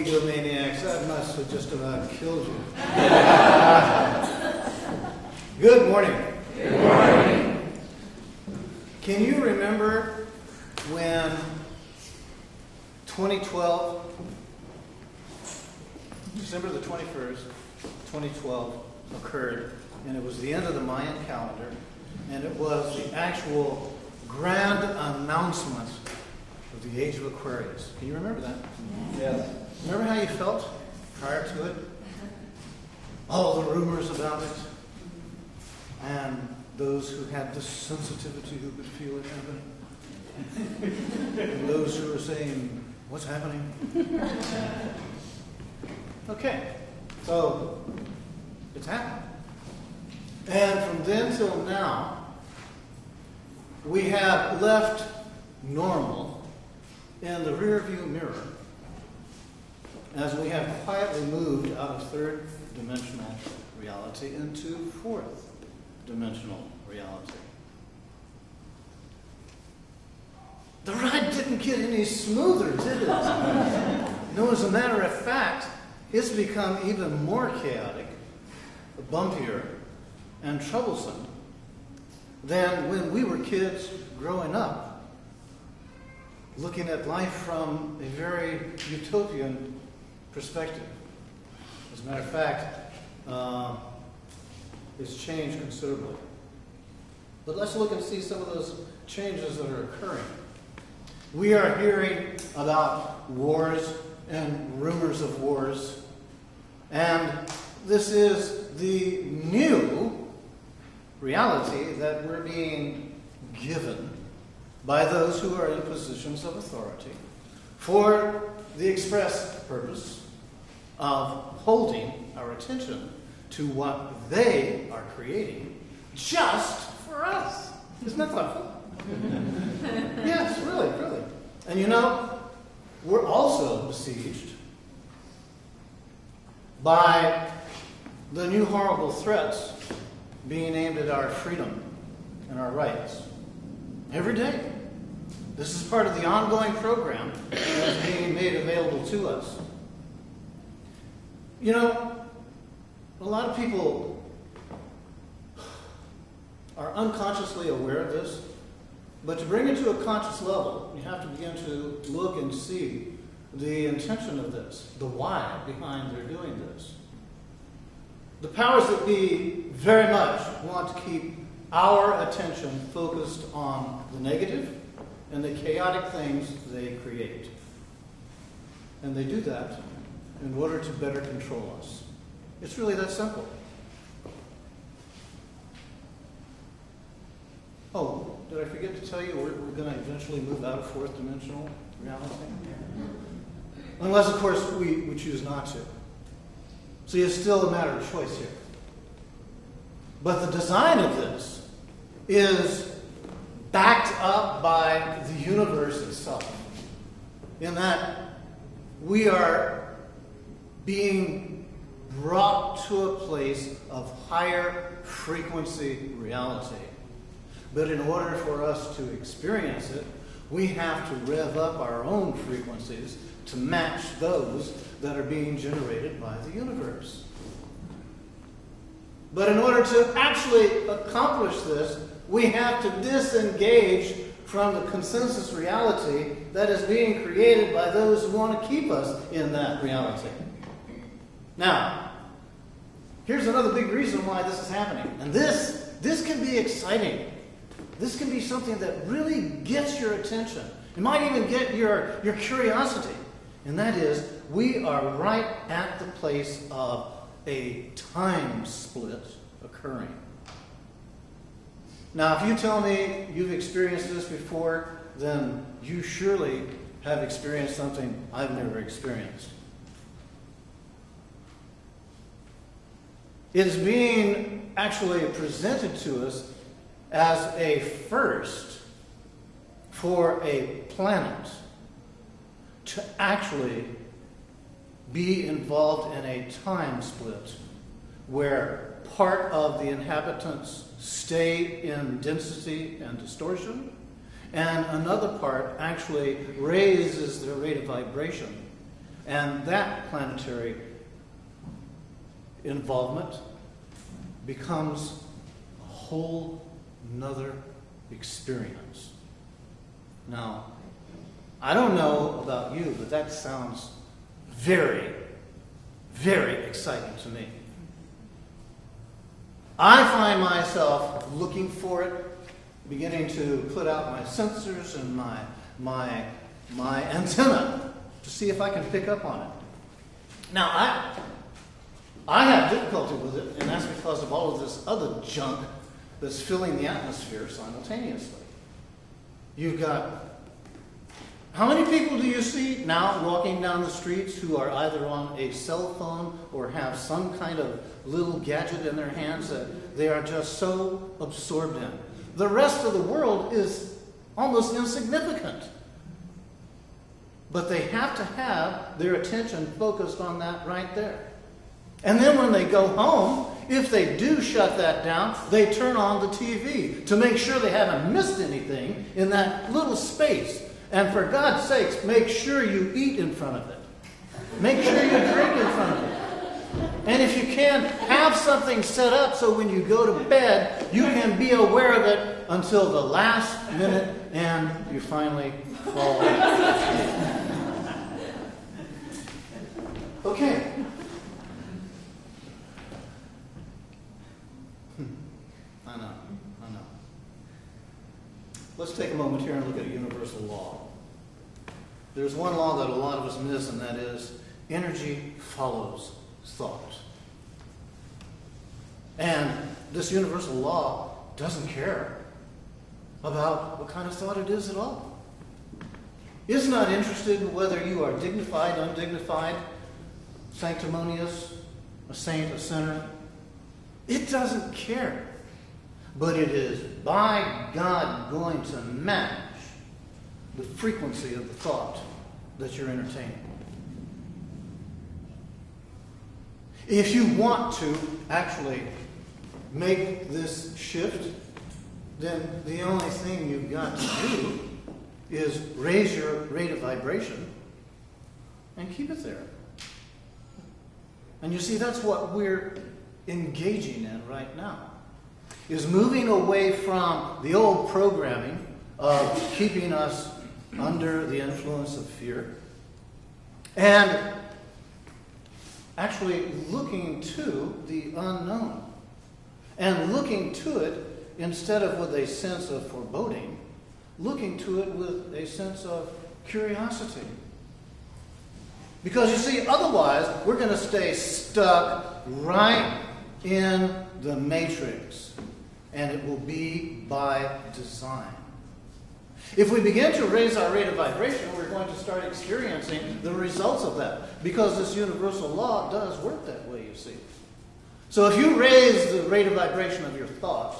egomaniacs, that must have just about killed you. Good morning. Good morning. Can you remember when 2012, December the 21st, 2012 occurred, and it was the end of the Mayan calendar, and it was the actual grand announcement of the age of Aquarius. Can you remember that? Yes. Remember how you felt prior to it? All the rumors about it, and those who had this sensitivity who could feel it happening, and those who were saying, "What's happening?" Okay, so it's happened. And from then till now, we have left normal in the rearview mirror as we have quietly moved out of third dimensional reality into fourth dimensional reality. The ride didn't get any smoother, did it? No, as a matter of fact, it's become even more chaotic, bumpier, and troublesome than when we were kids growing up, looking at life from a very utopian perspective. As a matter of fact, it's changed considerably. But let's look and see some of those changes that are occurring. We are hearing about wars and rumors of wars, and this is the new reality that we're being given by those who are in positions of authority for the express purpose of holding our attention to what they are creating just for us. Isn't that thoughtful? Yes, really, really. And you know, we're also besieged by the new horrible threats being aimed at our freedom and our rights. Every day. This is part of the ongoing program that's being made available to us. You know, a lot of people are unconsciously aware of this, but to bring it to a conscious level, you have to begin to look and see the intention of this, the why behind their doing this. The powers that be very much want to keep our attention focused on the negative and the chaotic things they create. And they do that in order to better control us. It's really that simple. Oh, did I forget to tell you we're going to eventually move out of fourth dimensional reality? Unless, of course, we choose not to. See, it's still a matter of choice here. But the design of this is backed up by the universe itself, in that we are being brought to a place of higher frequency reality. But in order for us to experience it, we have to rev up our own frequencies to match those that are being generated by the universe. But in order to actually accomplish this, we have to disengage from the consensus reality that is being created by those who want to keep us in that reality. Now, here's another big reason why this is happening. And this can be exciting. This can be something that really gets your attention. It might even get your curiosity. And that is, we are right at the place of a time split occurring. Now, if you tell me you've experienced this before, then you surely have experienced something I've never experienced. It is being actually presented to us as a first for a planet to actually be involved in a time split where part of the inhabitants stay in density and distortion, and another part actually raises their rate of vibration And that planetary involvement becomes a whole nother experience. Now, I don't know about you, but that sounds very, very exciting to me. I find myself looking for it, beginning to put out my sensors and my antenna to see if I can pick up on it. Now, I have difficulty with it, and that's because of all of this other junk that's filling the atmosphere simultaneously. You've got, how many people do you see now walking down the streets who are either on a cell phone or have some kind of little gadget in their hands that they are just so absorbed in? The rest of the world is almost insignificant. But they have to have their attention focused on that right there. And then when they go home, if they do shut that down, they turn on the TV to make sure they haven't missed anything in that little space. And for God's sakes, make sure you eat in front of it. Make sure you drink in front of it. And if you can, have something set up so when you go to bed, you can be aware of it until the last minute and you finally fall asleep. Okay. I know. Let's take a moment here and look at a universal law. There's one law that a lot of us miss, and that is energy follows thought. And this universal law doesn't care about what kind of thought it is at all. It's not interested in whether you are dignified, undignified, sanctimonious, a saint, a sinner. It doesn't care. But it is, by God, going to match the frequency of the thought that you're entertaining. If you want to actually make this shift, then the only thing you've got to do is raise your rate of vibration and keep it there. And you see, that's what we're engaging in right now, is moving away from the old programming of keeping us under the influence of fear and actually looking to the unknown and looking to it instead of with a sense of foreboding, looking to it with a sense of curiosity. Because you see, otherwise we're going to stay stuck right in the matrix, and it will be by design. If we begin to raise our rate of vibration, we're going to start experiencing the results of that, because this universal law does work that way, you see. So if you raise the rate of vibration of your thoughts,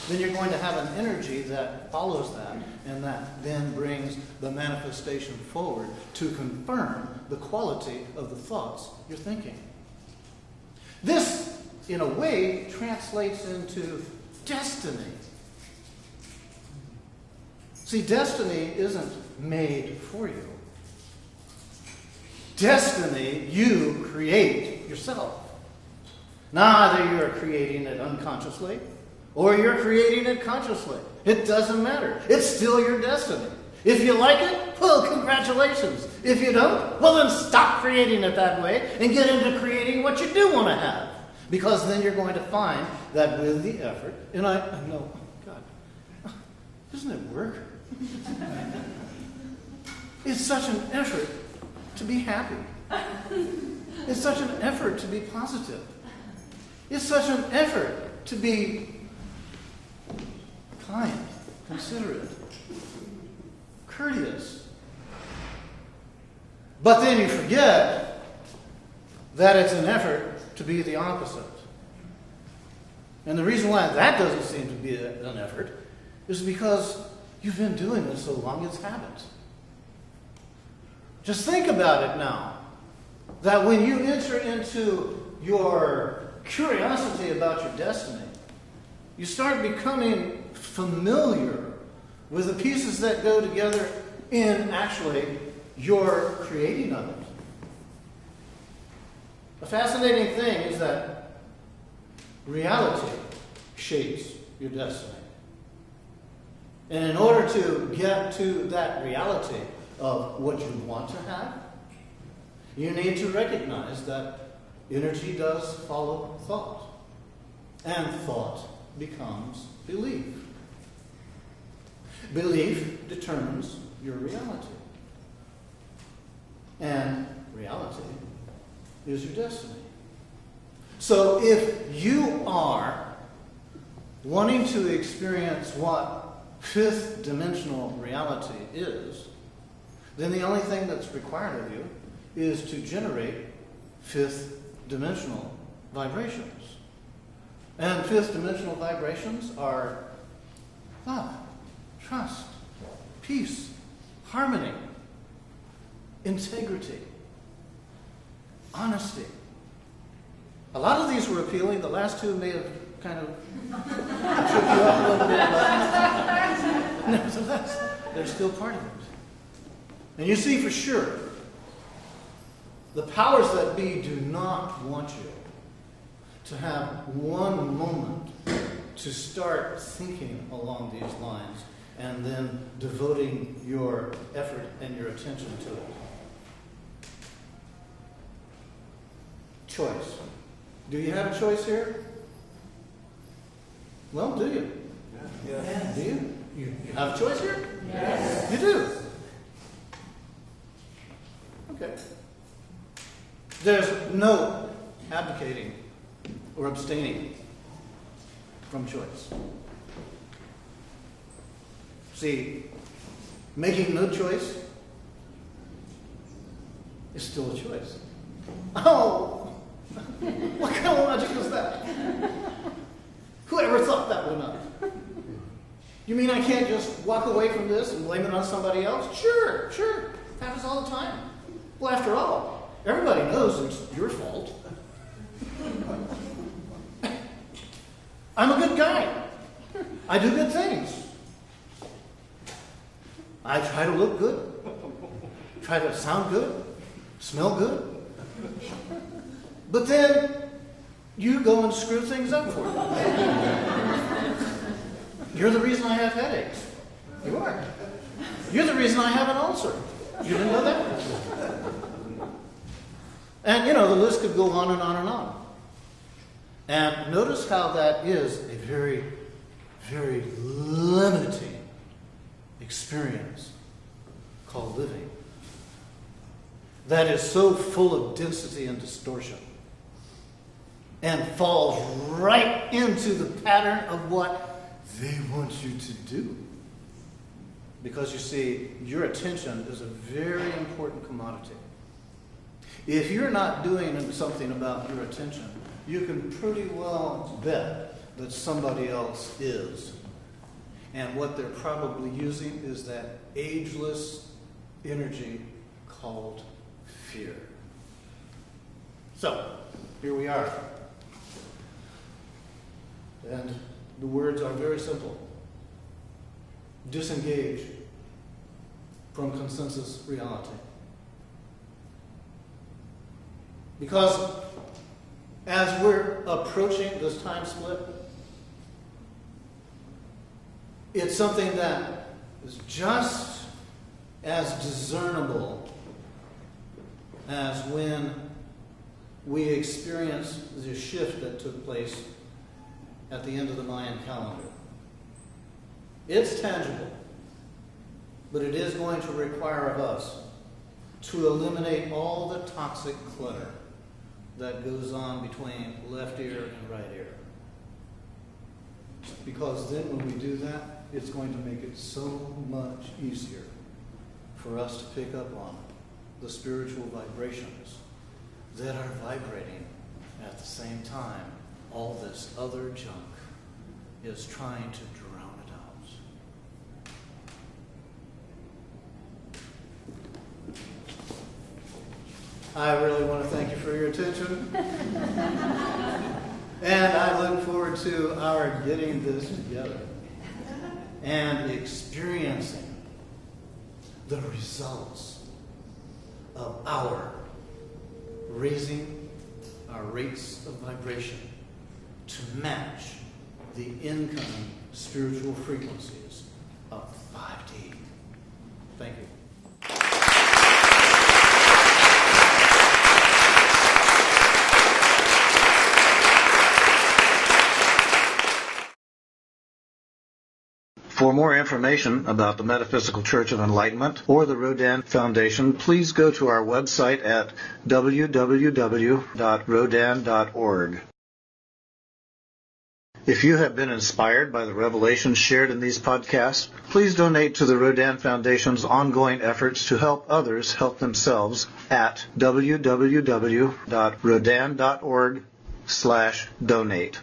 then you're going to have an energy that follows that, and that then brings the manifestation forward to confirm the quality of the thoughts you're thinking. This, in a way, translates into destiny. See, destiny isn't made for you. Destiny, you create yourself. Now, either you're creating it unconsciously, or you're creating it consciously. It doesn't matter. It's still your destiny. If you like it, well, congratulations. If you don't, well, then stop creating it that way and get into creating what you do want to have. Because then you're going to find that with the effort, and I know, God, doesn't it work? It's such an effort to be happy. It's such an effort to be positive. It's such an effort to be kind, considerate, courteous. But then you forget that it's an effort to be the opposite. And the reason why that doesn't seem to be an effort is because you've been doing this so long, it's habit. Just think about it now. That when you enter into your curiosity about your destiny, you start becoming familiar with the pieces that go together in actually your creating of it. The fascinating thing is that reality shapes your destiny. And in order to get to that reality of what you want to have, you need to recognize that energy does follow thought. And thought becomes belief. Belief determines your reality. And reality is your destiny. So if you are wanting to experience what fifth dimensional reality is, then the only thing that's required of you is to generate fifth dimensional vibrations. And fifth dimensional vibrations are love, trust, peace, harmony, integrity, honesty. A lot of these were appealing. The last two may have kind of tripped you up a little bit, but nevertheless, they're still part of it. And you see for sure, the powers that be do not want you to have one moment to start thinking along these lines and then devoting your effort and your attention to it. Choice. Do you have a choice here? Well, do you? Yes. Do you? You have a choice here? Yes. You do? Okay. There's no abdicating or abstaining from choice. See, making no choice is still a choice. Oh! What kind of logic is that? Whoever thought that one up? You mean I can't just walk away from this and blame it on somebody else? Sure. Happens all the time. Well, after all, everybody knows it's your fault. I'm a good guy. I do good things. I try to look good. Try to sound good. Smell good. But then you go and screw things up for me. You're the reason I have headaches. You are. You're the reason I have an ulcer. You didn't know that? And, the list could go on and on and on. And notice how that is a very, very limiting experience called living. That is so full of density and distortion and falls right into the pattern of what they want you to do. Because you see, your attention is a very important commodity. If you're not doing something about your attention, you can pretty well bet that somebody else is. And what they're probably using is that ageless energy called fear. So, here we are. And the words are very simple. Disengage from consensus reality. Because as we're approaching this time split, it's something that is just as discernible as when we experienced the shift that took place at the end of the Mayan calendar. It's tangible, but it is going to require of us to eliminate all the toxic clutter that goes on between left ear and right ear. Because then when we do that, it's going to make it so much easier for us to pick up on the spiritual vibrations that are vibrating at the same time all this other junk is trying to drown it out. I really want to thank you for your attention. And I look forward to our getting this together and experiencing the results of our raising our rates of vibration to match the incoming spiritual frequencies of 5D. Thank you. For more information about the Metaphysical Church of Enlightenment or the Rodin Foundation, please go to our website at www.rodin.org. If you have been inspired by the revelations shared in these podcasts, please donate to the Rodin Foundation's ongoing efforts to help others help themselves at www.rodin.org/donate.